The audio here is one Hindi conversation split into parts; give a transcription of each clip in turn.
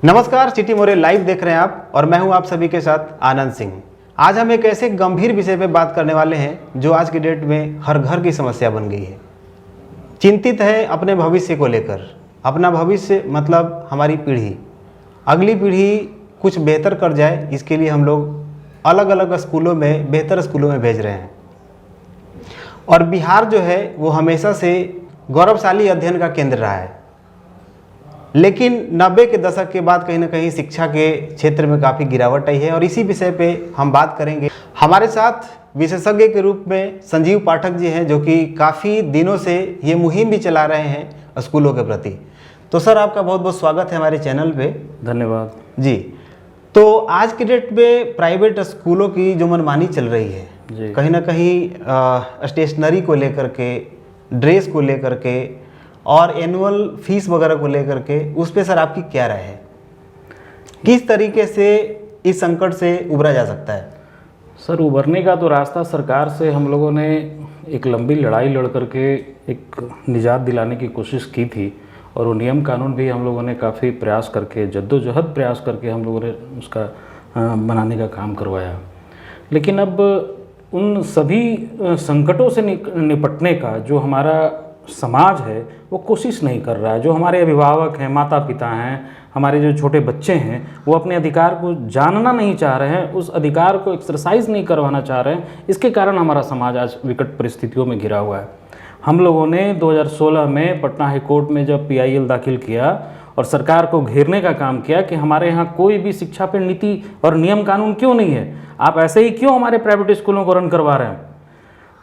नमस्कार, सिटी मोरे लाइव देख रहे हैं आप और मैं हूं आप सभी के साथ आनंद सिंह। आज हम एक ऐसे गंभीर विषय पे बात करने वाले हैं जो आज की डेट में हर घर की समस्या बन गई है। चिंतित है अपने भविष्य को लेकर। अपना भविष्य मतलब हमारी पीढ़ी, अगली पीढ़ी कुछ बेहतर कर जाए, इसके लिए हम लोग अलग अलग स्कूलों में, बेहतर स्कूलों में भेज रहे हैं। और बिहार जो है वो हमेशा से गौरवशाली अध्ययन का केंद्र रहा है, लेकिन 90 के दशक के बाद कहीं ना कहीं शिक्षा के क्षेत्र में काफ़ी गिरावट आई है और इसी विषय पे हम बात करेंगे। हमारे साथ विशेषज्ञ के रूप में संजीव पाठक जी हैं, जो कि काफ़ी दिनों से ये मुहिम भी चला रहे हैं स्कूलों के प्रति। तो सर, आपका बहुत बहुत स्वागत है हमारे चैनल पे। धन्यवाद जी। तो आज के डेट में प्राइवेट स्कूलों की जो मनमानी चल रही है, कहीं ना कहीं स्टेशनरी को लेकर के, ड्रेस को लेकर के और एनुअल फीस वगैरह को लेकर के, उस पे सर आपकी क्या राय है? किस तरीके से इस संकट से उबरा जा सकता है? सर, उबरने का तो रास्ता सरकार से हम लोगों ने एक लंबी लड़ाई लड़ करके एक निजात दिलाने की कोशिश की थी और वो नियम कानून भी हम लोगों ने काफ़ी प्रयास करके, जद्दोजहद प्रयास करके हम लोगों ने उसका बनाने का काम करवाया। लेकिन अब उन सभी संकटों से निपटने का जो हमारा समाज है वो कोशिश नहीं कर रहा है। जो हमारे अभिभावक हैं, माता पिता हैं, हमारे जो छोटे बच्चे हैं, वो अपने अधिकार को जानना नहीं चाह रहे हैं, उस अधिकार को एक्सरसाइज नहीं करवाना चाह रहे हैं। इसके कारण हमारा समाज आज विकट परिस्थितियों में घिरा हुआ है। हम लोगों ने 2016 में पटना हाई कोर्ट में जब PIL दाखिल किया और सरकार को घेरने का काम किया कि हमारे यहाँ कोई भी शिक्षा पर नीति और नियम कानून क्यों नहीं है, आप ऐसे ही क्यों हमारे प्राइवेट स्कूलों को रन करवा रहे हैं।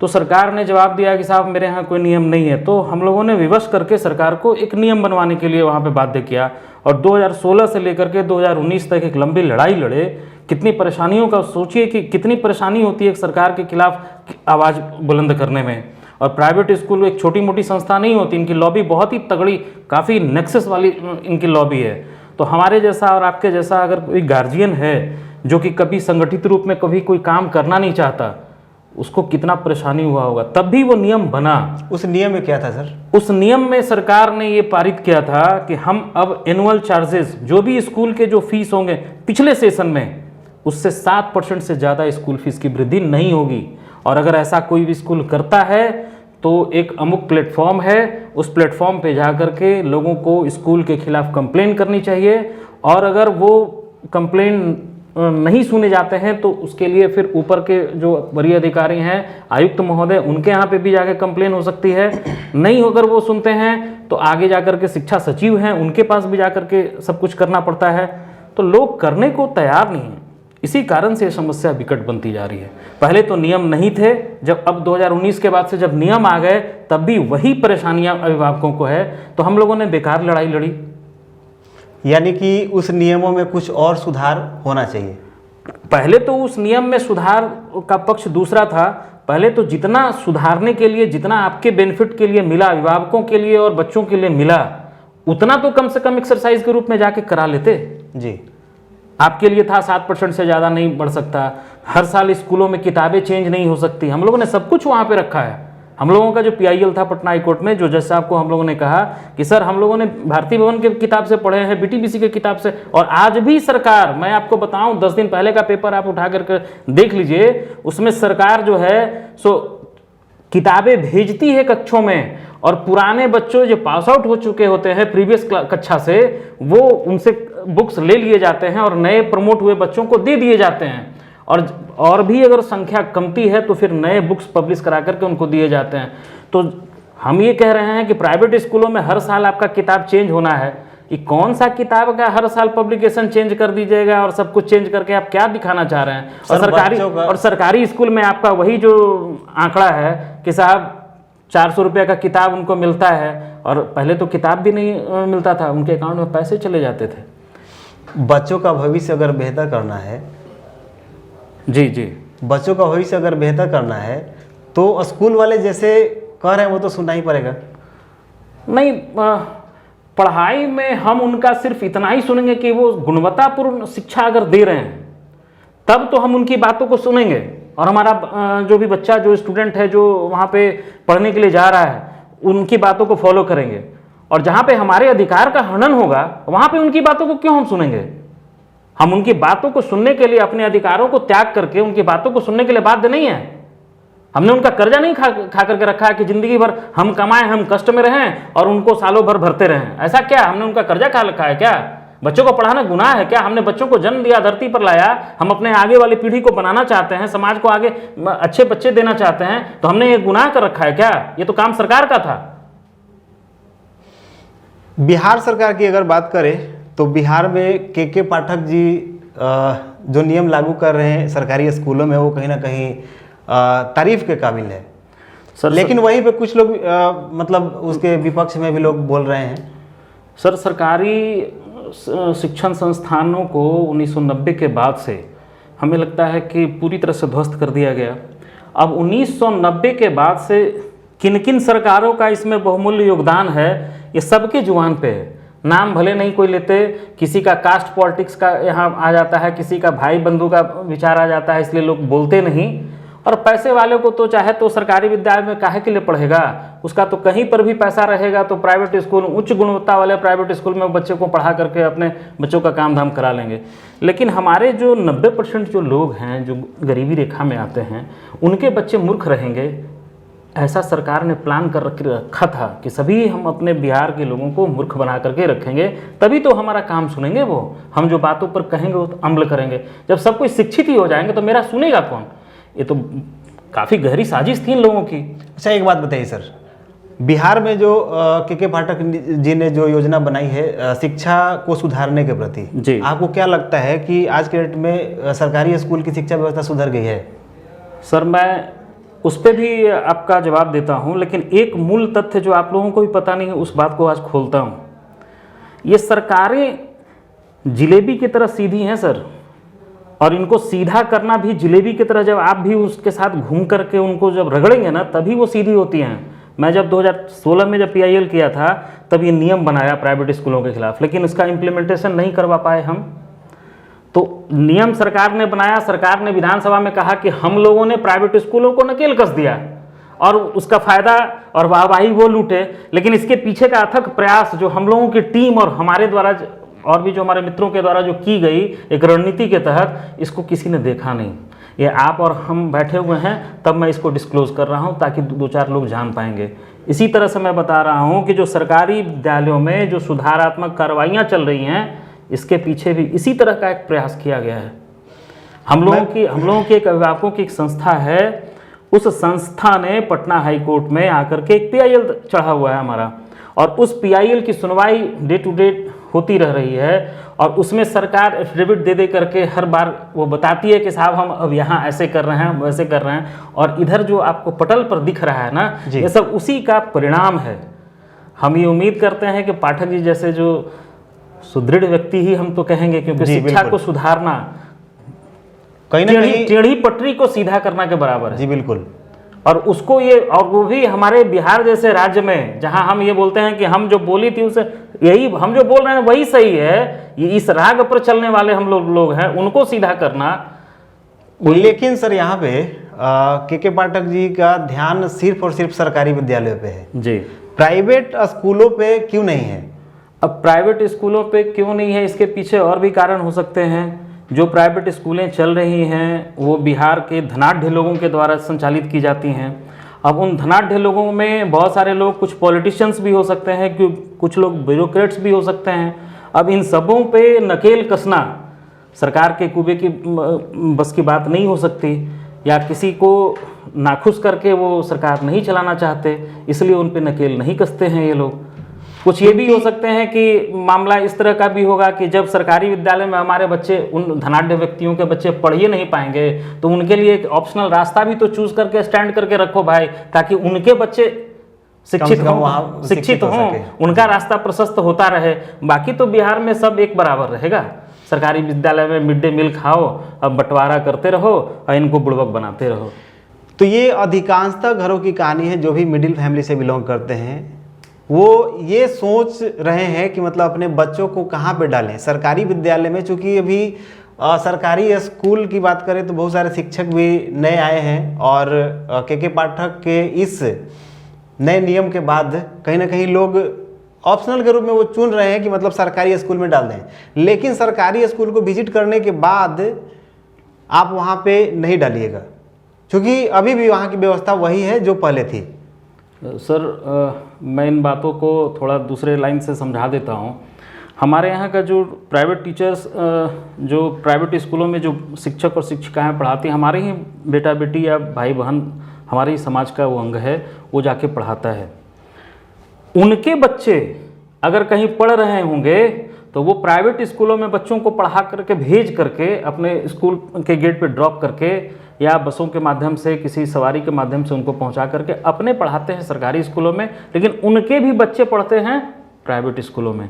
तो सरकार ने जवाब दिया कि साहब मेरे यहाँ कोई नियम नहीं है। तो हम लोगों ने विवश करके सरकार को एक नियम बनवाने के लिए वहाँ पे बाध्य किया और 2016 से लेकर के 2019 तक एक लंबी लड़ाई लड़े। कितनी परेशानियों का सोचिए कि कितनी परेशानी होती है एक सरकार के खिलाफ आवाज़ बुलंद करने में। और प्राइवेट स्कूल एक छोटी मोटी संस्था नहीं होती, इनकी लॉबी बहुत ही तगड़ी, काफ़ी नेक्सस वाली इनकी लॉबी है। तो हमारे जैसा और आपके जैसा अगर कोई गार्जियन है जो कि कभी संगठित रूप में कभी कोई काम करना नहीं चाहता, उसको कितना परेशानी हुआ होगा। तब भी वो नियम बना। उस नियम में क्या था सर? उस नियम में सरकार ने ये पारित किया था कि हम अब एनुअल चार्जेस, जो भी स्कूल के जो फीस होंगे पिछले सेशन में, उससे 7% से ज़्यादा स्कूल फीस की वृद्धि नहीं होगी। और अगर ऐसा कोई भी स्कूल करता है तो एक अमुक प्लेटफॉर्म है, उस प्लेटफॉर्म पे जा कर के लोगों को स्कूल के खिलाफ कंप्लेन करनी चाहिए। और अगर वो कंप्लेन नहीं सुने जाते हैं तो उसके लिए फिर ऊपर के जो वरीय अधिकारी हैं, आयुक्त महोदय, उनके यहाँ पे भी जाकर कंप्लेन हो सकती है। नहीं अगर वो सुनते हैं तो आगे जाकर के शिक्षा सचिव हैं, उनके पास भी जाकर के सब कुछ करना पड़ता है। तो लोग करने को तैयार नहीं हैं। इसी कारण से ये समस्या विकट बनती जा रही है। पहले तो नियम नहीं थे, जब अब 2019 के बाद से जब नियम आ गए तब भी वही परेशानियाँ अभिभावकों को है। तो हम लोगों ने बेकार लड़ाई लड़ी। यानी कि उस नियमों में कुछ और सुधार होना चाहिए। पहले तो उस नियम में सुधार का पक्ष दूसरा था। पहले तो जितना सुधारने के लिए, जितना आपके बेनिफिट के लिए मिला, अभिभावकों के लिए और बच्चों के लिए मिला, उतना तो कम से कम एक्सरसाइज के रूप में जाके करा लेते। जी, आपके लिए था 7% से ज़्यादा नहीं बढ़ सकता, हर साल स्कूलों में किताबें चेंज नहीं हो सकती। हम लोगों ने सब कुछ वहाँ पे रखा है। हम लोगों का जो PIL था पटना हाई कोर्ट में, जो जज साहब को हम लोगों ने कहा कि सर हम लोगों ने भारतीय भवन के किताब से पढ़े हैं, BTBC के किताब से, और आज भी सरकार, मैं आपको बताऊं 10 दिन पहले का पेपर आप उठा करके देख लीजिए, उसमें सरकार जो है सो किताबें भेजती है कक्षों में और पुराने बच्चों जो पास आउट हो चुके होते हैं प्रीवियस कक्षा से, वो उनसे बुक्स ले लिए जाते हैं और नए प्रमोट हुए बच्चों को दे दिए जाते हैं। और भी अगर संख्या कमती है तो फिर नए बुक्स पब्लिश करा करके उनको दिए जाते हैं। तो हम ये कह रहे हैं कि प्राइवेट स्कूलों में हर साल आपका किताब चेंज होना है, कि कौन सा किताब का हर साल पब्लिकेशन चेंज कर दीजिएगा और सब कुछ चेंज करके आप क्या दिखाना चाह रहे हैं। और सरकारी स्कूल में आपका वही जो आंकड़ा है कि साहब 400 रुपये का किताब उनको मिलता है, और पहले तो किताब भी नहीं मिलता था, उनके अकाउंट में पैसे चले जाते थे। बच्चों का भविष्य अगर बेहतर करना है, जी, बच्चों का भविष्य अगर बेहतर करना है तो स्कूल वाले जैसे कह रहे हैं वो तो सुनना ही पड़ेगा। नहीं, पढ़ाई में हम उनका सिर्फ इतना ही सुनेंगे कि वो गुणवत्तापूर्ण शिक्षा अगर दे रहे हैं, तब तो हम उनकी बातों को सुनेंगे। और हमारा जो भी बच्चा, जो स्टूडेंट है, जो वहाँ पे पढ़ने के लिए जा रहा है, उनकी बातों को फॉलो करेंगे, और जहां पे हमारे अधिकार का हनन होगा वहां पे उनकी बातों को क्यों हम सुनेंगे? हम उनकी बातों को सुनने के लिए अपने अधिकारों को त्याग करके उनकी बातों को सुनने के लिए बाध्य नहीं है। हमने उनका कर्जा नहीं खा करके रखा है कि जिंदगी भर हम कमाएं, हम कष्ट में रहें और उनको सालों भर भरते रहें। ऐसा क्या हमने उनका कर्जा खा रखा है? क्या बच्चों को पढ़ाना गुनाह है क्या? हमने बच्चों को जन्म दिया, धरती पर लाया, हम अपने आगे वाली पीढ़ी को बनाना चाहते हैं, समाज को आगे अच्छे बच्चे देना चाहते हैं, तो हमने ये गुनाह कर रखा है क्या? ये तो काम सरकार का था। बिहार सरकार की अगर बात करें तो बिहार में के पाठक जी जो नियम लागू कर रहे हैं सरकारी स्कूलों में, वो कहीं ना कहीं तारीफ के काबिल है सर। लेकिन वहीं पे कुछ लोग मतलब उसके विपक्ष में भी लोग बोल रहे हैं। सर, सरकारी शिक्षण संस्थानों को 1990 के बाद से हमें लगता है कि पूरी तरह से ध्वस्त कर दिया गया। अब 1990 के बाद से किन किन सरकारों का इसमें बहुमूल्य योगदान है, ये सबके जुबान पे है। नाम भले नहीं कोई लेते, किसी का कास्ट पॉलिटिक्स का यहाँ आ जाता है, किसी का भाई बंधु का विचार आ जाता है, इसलिए लोग बोलते नहीं। और पैसे वाले को तो चाहे तो सरकारी विद्यालय में काहे के लिए पढ़ेगा, उसका तो कहीं पर भी पैसा रहेगा तो प्राइवेट स्कूल, उच्च गुणवत्ता वाले प्राइवेट स्कूल में बच्चे को पढ़ा करके अपने बच्चों का काम धाम करा लेंगे। लेकिन हमारे जो 90% जो लोग हैं जो गरीबी रेखा में आते हैं, उनके बच्चे मूर्ख रहेंगे, ऐसा सरकार ने प्लान कर रखा था कि सभी हम अपने बिहार के लोगों को मूर्ख बना करके रखेंगे, तभी तो हमारा काम सुनेंगे वो। हम जो बातों पर कहेंगे वो तो अमल करेंगे। जब सब कोई शिक्षित ही हो जाएंगे तो मेरा सुनेगा कौन? ये तो काफ़ी गहरी साजिश थी इन लोगों की। अच्छा, एक बात बताइए सर, बिहार में जो के पाठक जी ने जो योजना बनाई है शिक्षा को सुधारने के प्रति जी, आपको क्या लगता है कि आज के डेट में सरकारी स्कूल की शिक्षा व्यवस्था सुधर गई है? सर, मैं उस पर भी आपका जवाब देता हूं, लेकिन एक मूल तथ्य जो आप लोगों को भी पता नहीं है उस बात को आज खोलता हूं। ये सरकारें जिलेबी की तरह सीधी हैं सर, और इनको सीधा करना भी जिलेबी की तरह, जब आप भी उसके साथ घूम करके उनको जब रगड़ेंगे ना तभी वो सीधी होती हैं। मैं जब 2016 में जब PIL किया था तब ये नियम बनाया प्राइवेट स्कूलों के खिलाफ, लेकिन इसका इम्प्लीमेंटेशन नहीं करवा पाए हम। तो नियम सरकार ने बनाया, सरकार ने विधानसभा में कहा कि हम लोगों ने प्राइवेट स्कूलों को नकेल कस दिया और उसका फायदा और वाहवाही वो लूटे, लेकिन इसके पीछे का अथक प्रयास जो हम लोगों की टीम और हमारे द्वारा और भी जो हमारे मित्रों के द्वारा जो की गई एक रणनीति के तहत, इसको किसी ने देखा नहीं। ये आप और हम बैठे हुए हैं तब मैं इसको डिस्क्लोज कर रहा हूं ताकि 2-4 लोग जान पाएंगे। इसी तरह से मैं बता रहा हूं कि जो सरकारी विद्यालयों में जो सुधारात्मक कार्रवाइयां चल रही हैं, इसके पीछे भी इसी तरह का एक प्रयास किया गया है। हम लोगों की एक अभिभावकों की एक संस्था है, उस संस्था ने पटना हाई कोर्ट में आकर के एक PIL चढ़ा हुआ है हमारा, और उस PIL की सुनवाई डे टू डे होती रह रही है, और उसमें सरकार एफिडेविट दे करके हर बार वो बताती है कि साहब हम अब यहाँ ऐसे कर रहे हैं, वैसे कर रहे हैं, और इधर जो आपको पटल पर दिख रहा है ना, ये सब उसी का परिणाम है। हम ये उम्मीद करते हैं कि पाठक जी जैसे जो सुदृढ़ व्यक्ति ही हम तो कहेंगे, क्योंकि शिक्षा को सुधारना कहीं ना कहीं टेढ़ी पटरी को सीधा करना के बराबर है। जी बिल्कुल। और उसको ये, और वो भी हमारे बिहार जैसे राज्य में जहां हम ये बोलते हैं कि हम जो बोली थी उसे, यही हम जो बोल रहे हैं वही सही है, ये इस राग पर चलने वाले हम लोग हैं, उनको सीधा करना। लेकिन सर यहाँ पे के पाठक जी का ध्यान सिर्फ और सिर्फ सरकारी विद्यालयों पे है जी, प्राइवेट स्कूलों पे क्यों नहीं है? अब प्राइवेट स्कूलों पे क्यों नहीं है, इसके पीछे और भी कारण हो सकते हैं। जो प्राइवेट स्कूलें चल रही हैं वो बिहार के धनाढ्य लोगों के द्वारा संचालित की जाती हैं। अब उन धनाढ्य लोगों में बहुत सारे लोग, कुछ पॉलिटिशियंस भी हो सकते हैं, कुछ लोग ब्यूरोक्रेट्स भी हो सकते हैं। अब इन सबों पे नकेल कसना सरकार के कुबे की बस की बात नहीं हो सकती, या किसी को नाखुश करके वो सरकार नहीं चलाना चाहते, इसलिए उन पे नकेल नहीं कसते हैं ये लोग। कुछ ये भी हो सकते हैं कि मामला इस तरह का भी होगा कि जब सरकारी विद्यालय में हमारे बच्चे, उन धनाढ्य व्यक्तियों के बच्चे पढ़ ही नहीं पाएंगे, तो उनके लिए एक ऑप्शनल रास्ता भी तो चूज करके स्टैंड करके रखो भाई, ताकि उनके बच्चे शिक्षित हों, उनका रास्ता प्रशस्त होता रहे। बाकी तो बिहार में सब एक बराबर रहेगा। सरकारी विद्यालय में मिड डे मील खाओ, अब बंटवारा करते रहो और इनको बुड़बक बनाते रहो। तो ये अधिकांशतः घरों की कहानी है। जो भी मिडिल फैमिली से बिलोंग करते हैं वो ये सोच रहे हैं कि मतलब अपने बच्चों को कहाँ पे डालें, सरकारी विद्यालय में। चूँकि अभी सरकारी स्कूल की बात करें तो बहुत सारे शिक्षक भी नए आए हैं, और के पाठक के इस नए नियम के बाद कहीं ना कहीं लोग ऑप्शनल के रूप में वो चुन रहे हैं कि मतलब सरकारी स्कूल में डाल दें, लेकिन सरकारी स्कूल को विजिट करने के बाद आप वहाँ पे नहीं डालिएगा, क्योंकि अभी भी वहाँ की व्यवस्था वही है जो पहले थी। सर मैं इन बातों को थोड़ा दूसरे लाइन से समझा देता हूँ। हमारे यहाँ का जो प्राइवेट टीचर्स, जो प्राइवेट स्कूलों में जो शिक्षक और शिक्षिकाएँ पढ़ाती हैं, हमारे ही बेटा बेटी या भाई बहन, हमारे ही समाज का वो अंग है, वो जाके पढ़ाता है। उनके बच्चे अगर कहीं पढ़ रहे होंगे तो वो प्राइवेट स्कूलों में बच्चों को पढ़ा करके भेज करके अपने स्कूल के गेट पे ड्रॉप करके या बसों के माध्यम से किसी सवारी के माध्यम से उनको पहुंचा करके अपने पढ़ाते हैं सरकारी स्कूलों में, लेकिन उनके भी बच्चे पढ़ते हैं प्राइवेट स्कूलों में,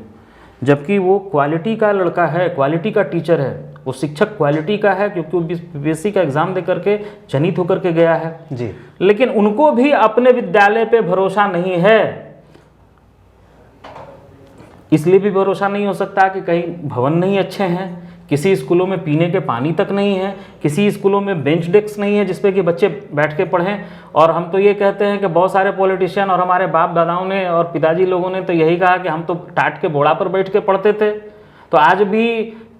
जबकि वो क्वालिटी का लड़का है, क्वालिटी का टीचर है, वो शिक्षक क्वालिटी का है, क्योंकि वो बीपीएससी का एग्ज़ाम दे करके चयनित होकर के गया है जी। लेकिन उनको भी अपने विद्यालय पे भरोसा नहीं है। इसलिए भी भरोसा नहीं हो सकता कि कहीं भवन नहीं अच्छे हैं, किसी स्कूलों में पीने के पानी तक नहीं है, किसी स्कूलों में बेंच डेस्क नहीं है जिसपे कि बच्चे बैठ के पढ़ें। और हम तो ये कहते हैं कि बहुत सारे पॉलिटिशियन और हमारे बाप दादाओं ने और पिताजी लोगों ने तो यही कहा कि हम तो टाट के बोड़ा पर बैठ के पढ़ते थे। तो आज भी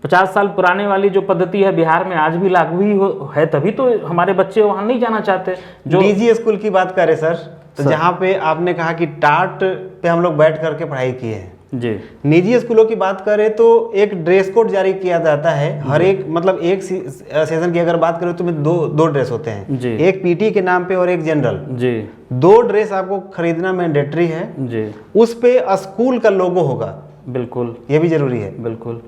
50 साल पुराने वाली जो पद्धति है बिहार में आज भी लागू ही है, तभी तो हमारे बच्चे वहाँ नहीं जाना चाहते। जो निजी स्कूल की बात करें सर, तो जहाँ पे आपने कहा कि टाट पे हम लोग बैठ करके पढ़ाई किए हैं जी, निजी स्कूलों की बात करें तो एक ड्रेस कोड जारी किया जाता है हर एक, मतलब एक सेशन की अगर बात करें तो में दो ड्रेस होते हैं जी, एक पीटी के नाम पे और एक जनरल जी। 2 ड्रेस आपको खरीदना मैंडेटरी है जी, उस पे स्कूल का लोगो होगा, बिल्कुल, ये भी जरूरी है। बिल्कुल।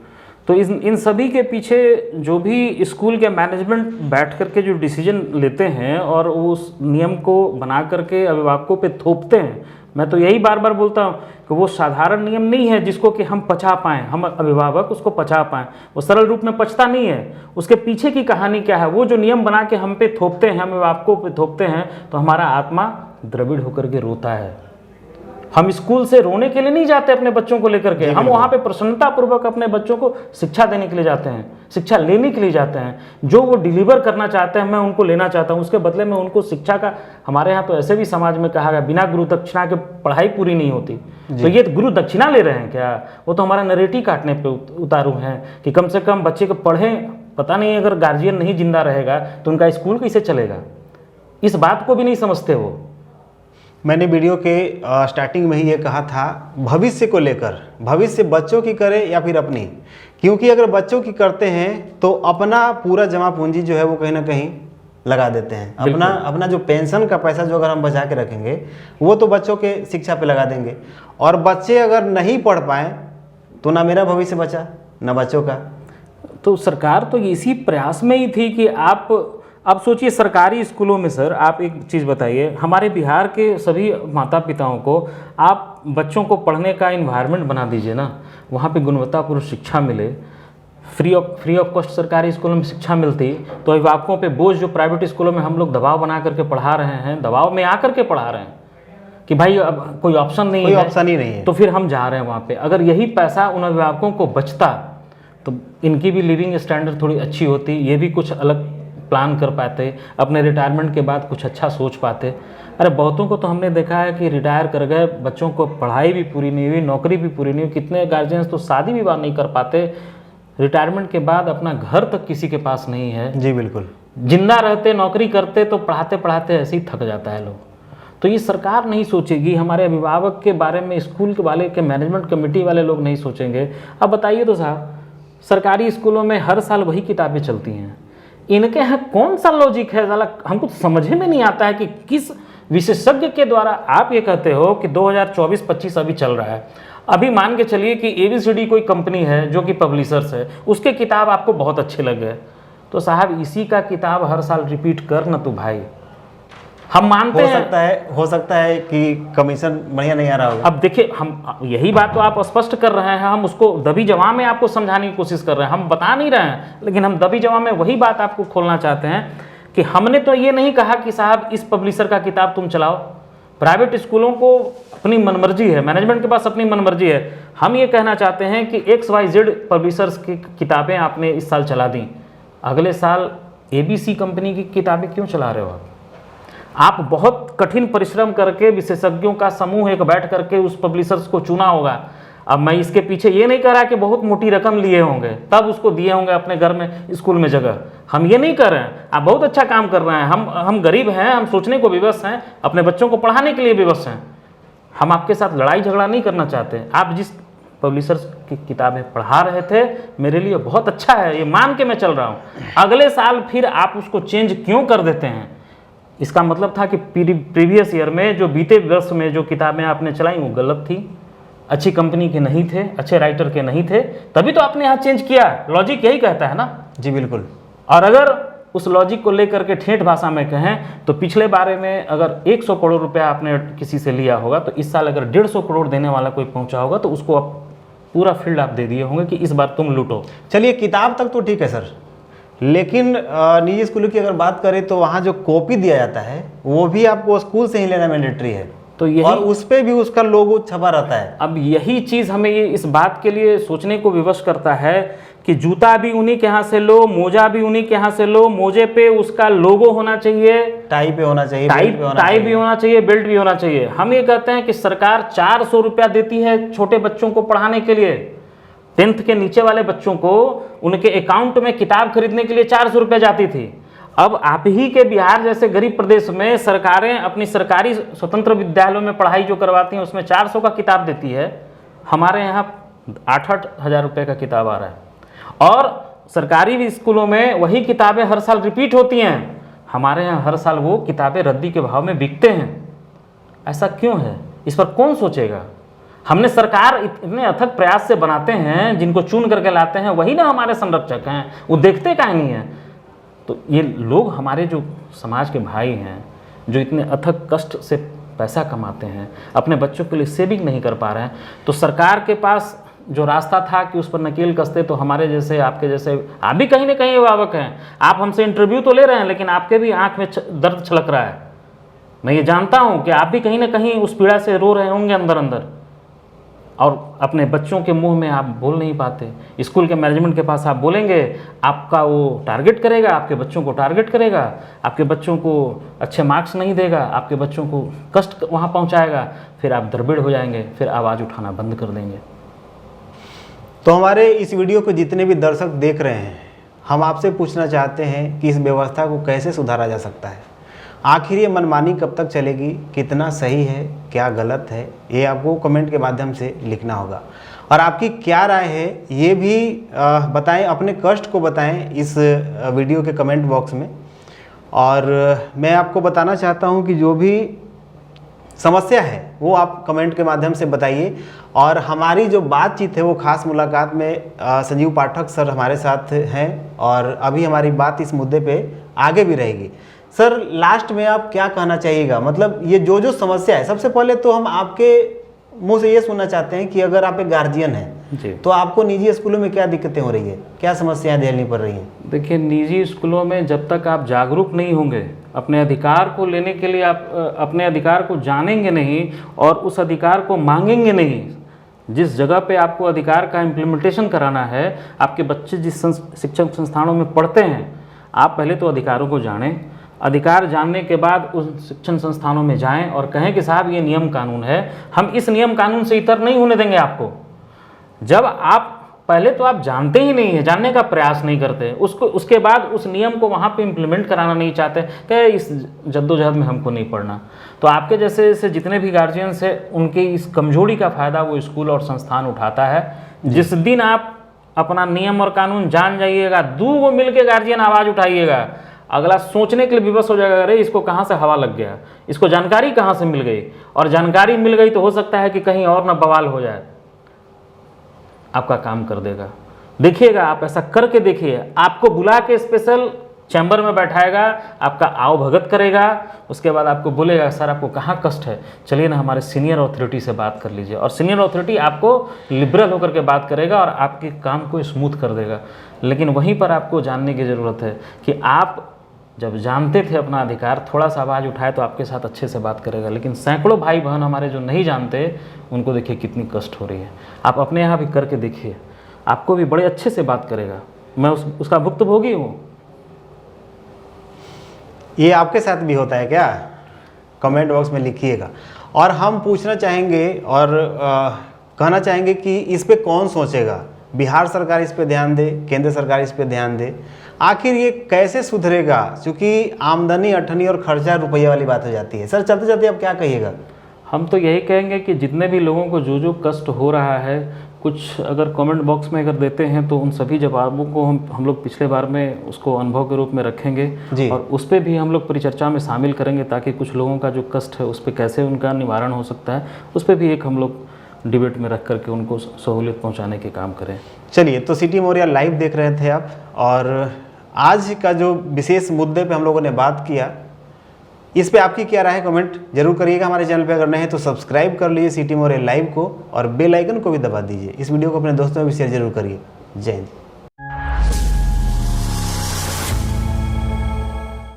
तो इन सभी के पीछे जो भी स्कूल के मैनेजमेंट बैठ करके जो डिसीजन लेते हैं और उस नियम को बना करके अभिभावकों पे थोपते हैं, मैं तो यही बार बार बोलता हूँ कि वो साधारण नियम नहीं है जिसको कि हम पचा पाएँ, हम अभिभावक उसको पचा पाएँ, वो सरल रूप में पचता नहीं है। उसके पीछे की कहानी क्या है, वो जो नियम बना के हम पे थोपते हैं, हम अभिभावकों पे थोपते हैं, तो हमारा आत्मा द्रविड़ होकर के रोता है। हम स्कूल से रोने के लिए नहीं जाते अपने बच्चों को लेकर के, हम वहाँ पे प्रसन्नता पूर्वक अपने बच्चों को शिक्षा देने के लिए जाते हैं, शिक्षा लेने के लिए जाते हैं। जो वो डिलीवर करना चाहते हैं मैं उनको लेना चाहता हूँ, उसके बदले में उनको शिक्षा का, हमारे यहाँ तो ऐसे भी समाज में कहा गया बिना गुरु दक्षिणा के पढ़ाई पूरी नहीं होती। तो ये गुरु दक्षिणा ले रहे हैं क्या? वो तो हमारा नरेटी काटने पर उतारू हैं कि कम से कम बच्चे को पढ़ें। पता नहीं अगर गार्जियन नहीं जिंदा रहेगा तो उनका स्कूल कैसे चलेगा, इस बात को भी नहीं समझते वो। मैंने वीडियो के स्टार्टिंग में ही ये कहा था, भविष्य को लेकर, भविष्य बच्चों की करें या फिर अपनी, क्योंकि अगर बच्चों की करते हैं तो अपना पूरा जमा पूंजी जो है वो कहीं ना कहीं लगा देते हैं। अपना जो पेंशन का पैसा जो अगर हम बचा के रखेंगे वो तो बच्चों के शिक्षा पे लगा देंगे, और बच्चे अगर नहीं पढ़ पाए तो ना मेरा भविष्य बचा ना बच्चों का। तो सरकार तो इसी प्रयास में ही थी कि आप सोचिए सरकारी स्कूलों में सर, आप एक चीज़ बताइए, हमारे बिहार के सभी माता पिताओं को आप बच्चों को पढ़ने का इन्वायरमेंट बना दीजिए ना, वहाँ पे गुणवत्तापूर्ण शिक्षा मिले, फ्री ऑफ कॉस्ट सरकारी स्कूलों में शिक्षा मिलती, तो अभिभावकों पे बोझ जो प्राइवेट स्कूलों में हम लोग दबाव बना करके पढ़ा रहे हैं, दबाव में आकर के पढ़ा रहे हैं कि भाई अब कोई ऑप्शन नहीं है, कोई ऑप्शन ही नहीं है, तो फिर हम जा रहे हैं वहाँ पे। अगर यही पैसा उन अभिभावकों को बचता तो इनकी भी लिविंग स्टैंडर्ड थोड़ी अच्छी होती, ये भी कुछ अलग प्लान कर पाते, अपने रिटायरमेंट के बाद कुछ अच्छा सोच पाते। अरे बहुतों को तो हमने देखा है कि रिटायर कर गए, बच्चों को पढ़ाई भी पूरी नहीं हुई, नौकरी भी पूरी नहीं हुई, कितने गार्जियंस तो शादी विवाह नहीं कर पाते, रिटायरमेंट के बाद अपना घर तक किसी के पास नहीं है। जी बिल्कुल, जिंदा रहते नौकरी करते तो पढ़ाते पढ़ाते ऐसे ही थक जाता है लोग। तो ये सरकार नहीं सोचेगी, हमारे अभिभावक के बारे में स्कूल के वाले के मैनेजमेंट कमेटी वाले लोग नहीं सोचेंगे। अब बताइए तो साहब, सरकारी स्कूलों में हर साल वही किताबें चलती हैं, इनके यहाँ कौन सा लॉजिक है साला, हमको समझ में नहीं आता है कि किस विशेषज्ञ के द्वारा आप ये कहते हो कि 2024-25 अभी चल रहा है। अभी मान के चलिए कि ABCD कोई कंपनी है जो कि पब्लिशर्स है, उसके किताब आपको बहुत अच्छे लग गए, तो साहब इसी का किताब हर साल रिपीट कर ना, तो भाई हम मानते हैं हो सकता है कि कमीशन बढ़िया नहीं आ रहा होगा। अब देखिए, हम यही बात तो आप स्पष्ट कर रहे हैं, हम उसको दबी जवाब में आपको समझाने की कोशिश कर रहे हैं, हम बता नहीं रहे हैं, लेकिन हम दबी जवाब में वही बात आपको खोलना चाहते हैं कि हमने तो ये नहीं कहा कि साहब इस पब्लिशर का किताब तुम चलाओ। प्राइवेट स्कूलों को अपनी मनमर्जी है, मैनेजमेंट के पास अपनी मनमर्जी है। हम ये कहना चाहते हैं कि XYZ पब्लिशर्स की किताबें आपने इस साल चला दी, अगले साल ABC कंपनी की किताबें क्यों चला रहे हो आप बहुत कठिन परिश्रम करके विशेषज्ञों का समूह एक बैठ करके उस पब्लिशर्स को चुना होगा। अब मैं इसके पीछे ये नहीं कह रहा कि बहुत मोटी रकम लिए होंगे तब उसको दिए होंगे अपने घर में स्कूल में जगह, हम ये नहीं कर रहे हैं। आप बहुत अच्छा काम कर रहे हैं, हम गरीब हैं, हम सोचने को विवश हैं, अपने बच्चों को पढ़ाने के लिए विवश हैं। हम आपके साथ लड़ाई झगड़ा नहीं करना चाहते। आप जिस पब्लिशर्स की किताबें पढ़ा रहे थे मेरे लिए बहुत अच्छा है, ये मान के मैं चल रहा हूँ। अगले साल फिर आप उसको चेंज क्यों कर देते हैं? इसका मतलब था कि प्रीवियस ईयर में जो बीते वर्ष में जो किताबें आपने चलाई वो गलत थी, अच्छी कंपनी के नहीं थे, अच्छे राइटर के नहीं थे, तभी तो आपने यहाँ चेंज किया। लॉजिक यही कहता है ना जी बिल्कुल। और अगर उस लॉजिक को लेकर के ठेठ भाषा में कहें तो पिछले बारे में अगर 100 करोड़ रुपया आपने किसी से लिया होगा तो इस साल अगर 150 करोड़ देने वाला कोई पहुंचा होगा तो उसको आप पूरा फील्ड आप दे दिए होंगे कि इस बार तुम लूटो। चलिए किताब तक तो ठीक है सर, लेकिन निजी स्कूलों की अगर बात करें तो वहाँ जो कॉपी दिया जाता है वो भी आपको स्कूल से ही लेना मैंडेटरी है, तो यही और उस पे भी उसका लोगो छपा रहता है। अब यही चीज़ हमें ये इस बात के लिए सोचने को विवश करता है कि जूता भी उन्हीं के यहाँ से लो, मोजा भी उन्हीं के यहाँ से लो, मोजे पे उसका लोगो होना चाहिए, टाई पे होना चाहिए, टाई भी होना चाहिए, बेल्ट भी होना चाहिए। हम ये कहते हैं कि सरकार 400 रुपया देती है छोटे बच्चों को पढ़ाने के लिए, 10th के नीचे वाले बच्चों को उनके अकाउंट में किताब खरीदने के लिए 400 रुपया जाती थी। अब आप ही के बिहार जैसे गरीब प्रदेश में सरकारें अपनी सरकारी स्वतंत्र विद्यालयों में पढ़ाई जो करवाती हैं उसमें 400 का किताब देती है, हमारे यहाँ 8-8 हज़ार रुपये का किताब आ रहा है। और सरकारी स्कूलों में वही किताबें हर साल रिपीट होती हैं, हमारे यहाँ हर साल वो किताबें रद्दी के भाव में बिकते हैं। ऐसा क्यों है? इस पर कौन सोचेगा? हमने सरकार इतने अथक प्रयास से बनाते हैं, जिनको चुन करके लाते हैं वही ना हमारे संरक्षक हैं, वो देखते काहे नहीं हैं? तो ये लोग हमारे जो समाज के भाई हैं जो इतने अथक कष्ट से पैसा कमाते हैं, अपने बच्चों के लिए सेविंग नहीं कर पा रहे हैं, तो सरकार के पास जो रास्ता था कि उस पर नकेल कसते तो हमारे जैसे आपके जैसे आप भी कहीं ना कहीं अभिभावक हैं, आप हमसे इंटरव्यू तो ले रहे हैं लेकिन आपके भी आंख में दर्द छलक रहा है। मैं ये जानता हूँ कि आप भी कहीं ना कहीं उस पीड़ा से रो रहे होंगे अंदर अंदर, और अपने बच्चों के मुंह में आप बोल नहीं पाते। स्कूल के मैनेजमेंट के पास आप बोलेंगे, आपका वो टारगेट करेगा, आपके बच्चों को टारगेट करेगा, आपके बच्चों को अच्छे मार्क्स नहीं देगा, आपके बच्चों को कष्ट वहाँ पहुँचाएगा, फिर आप दरबेड़ हो जाएंगे, फिर आवाज़ उठाना बंद कर देंगे। तो हमारे इस वीडियो को जितने भी दर्शक देख रहे हैं, हम आपसे पूछना चाहते हैं कि इस व्यवस्था को कैसे सुधारा जा सकता है। आखिर ये मनमानी कब तक चलेगी, कितना सही है, क्या गलत है, ये आपको कमेंट के माध्यम से लिखना होगा। और आपकी क्या राय है ये भी बताएं, अपने कष्ट को बताएं इस वीडियो के कमेंट बॉक्स में। और मैं आपको बताना चाहता हूँ कि जो भी समस्या है वो आप कमेंट के माध्यम से बताइए। और हमारी जो बातचीत है वो खास मुलाकात में संजीव पाठक सर हमारे साथ हैं, और अभी हमारी बात इस मुद्दे पे आगे भी रहेगी। सर लास्ट में आप क्या कहना चाहिएगा, मतलब ये जो समस्या है, सबसे पहले तो हम आपके मुंह से ये सुनना चाहते हैं कि अगर आप एक गार्जियन हैं तो आपको निजी स्कूलों में क्या दिक्कतें हो रही है, क्या समस्याएं झेलनी पड़ रही हैं? देखिए, निजी स्कूलों में जब तक आप जागरूक नहीं होंगे, अपने अधिकार को लेने के लिए आप अपने अधिकार को जानेंगे नहीं और उस अधिकार को मांगेंगे नहीं, जिस जगह पे आपको अधिकार का इम्प्लीमेंटेशन कराना है, आपके बच्चे जिस शिक्षण संस्थानों में पढ़ते हैं, आप पहले तो अधिकारों को जानें। अधिकार जानने के बाद उस शिक्षण संस्थानों में जाएं और कहें कि साहब ये नियम कानून है, हम इस नियम कानून से इतर नहीं होने देंगे आपको। जब आप पहले तो आप जानते ही नहीं है, जानने का प्रयास नहीं करते, उसके बाद उस नियम को वहाँ पे इम्प्लीमेंट कराना नहीं चाहते कि इस जद्दोजहद में हमको नहीं पढ़ना, तो आपके जैसे जितने भी गार्जियंस हैं उनकी इस कमजोरी का फ़ायदा वो स्कूल और संस्थान उठाता है। जिस दिन आप अपना नियम और कानून जान जाइएगा, दो मिल के गार्जियन आवाज़ उठाइएगा, अगला सोचने के लिए विवश हो जाएगा, अरे इसको कहाँ से हवा लग गया, इसको जानकारी कहाँ से मिल गई, और जानकारी मिल गई तो हो सकता है कि कहीं और ना बवाल हो जाए, आपका काम कर देगा। देखिएगा, आप ऐसा करके देखिए, आपको बुला के स्पेशल चैम्बर में बैठाएगा, आपका आओ भगत करेगा, उसके बाद आपको बोलेगा सर आपको कहाँ कष्ट है, चलिए ना हमारे सीनियर अथॉरिटी से बात कर लीजिए, और सीनियर अथॉरिटी आपको लिबरल होकर के बात करेगा और आपके काम को स्मूथ कर देगा। लेकिन वहीं पर आपको जानने की ज़रूरत है कि आप जब जानते थे अपना अधिकार, थोड़ा सा आवाज़ उठाए तो आपके साथ अच्छे से बात करेगा। लेकिन सैकड़ों भाई बहन हमारे जो नहीं जानते, उनको देखिए कितनी कष्ट हो रही है। आप अपने यहाँ भी करके देखिए, आपको भी बड़े अच्छे से बात करेगा। मैं उसका भुक्तभोगी हूँ। ये आपके साथ भी होता है क्या? कमेंट बॉक्स में लिखिएगा। और हम पूछना चाहेंगे और कहना चाहेंगे कि इस पे कौन सोचेगा। बिहार सरकार इस पे ध्यान दे, केंद्र सरकार इस पे ध्यान दे, आखिर ये कैसे सुधरेगा? क्योंकि आमदनी अठनी और खर्चा रुपये वाली बात हो जाती है। सर चलते चलते आप क्या कहिएगा? हम तो यही कहेंगे कि जितने भी लोगों को जो जो कष्ट हो रहा है, कुछ अगर कमेंट बॉक्स में अगर देते हैं तो उन सभी जवाबों को हम लोग पिछले बार में उसको अनुभव के रूप में रखेंगे जी। और उस पर भी हम लोग परिचर्चा में शामिल करेंगे, ताकि कुछ लोगों का जो कष्ट है उस पर कैसे उनका निवारण हो सकता है, उस पर भी एक हम लोग डिबेट में रख करके उनको सहूलियत पहुंचाने के काम करें। चलिए, तो सिटी मोरिया लाइव देख रहे थे आप, और आज का जो विशेष मुद्दे पे हम लोगों ने बात किया, इस पे आपकी क्या राय है कमेंट जरूर करिएगा। हमारे चैनल पे अगर नए हैं तो सब्सक्राइब कर लीजिए सिटी मोरिया लाइव को और बेल आइकन को भी दबा दीजिए। इस वीडियो को अपने दोस्तों में भी शेयर जरूर करिए। जय हिंद।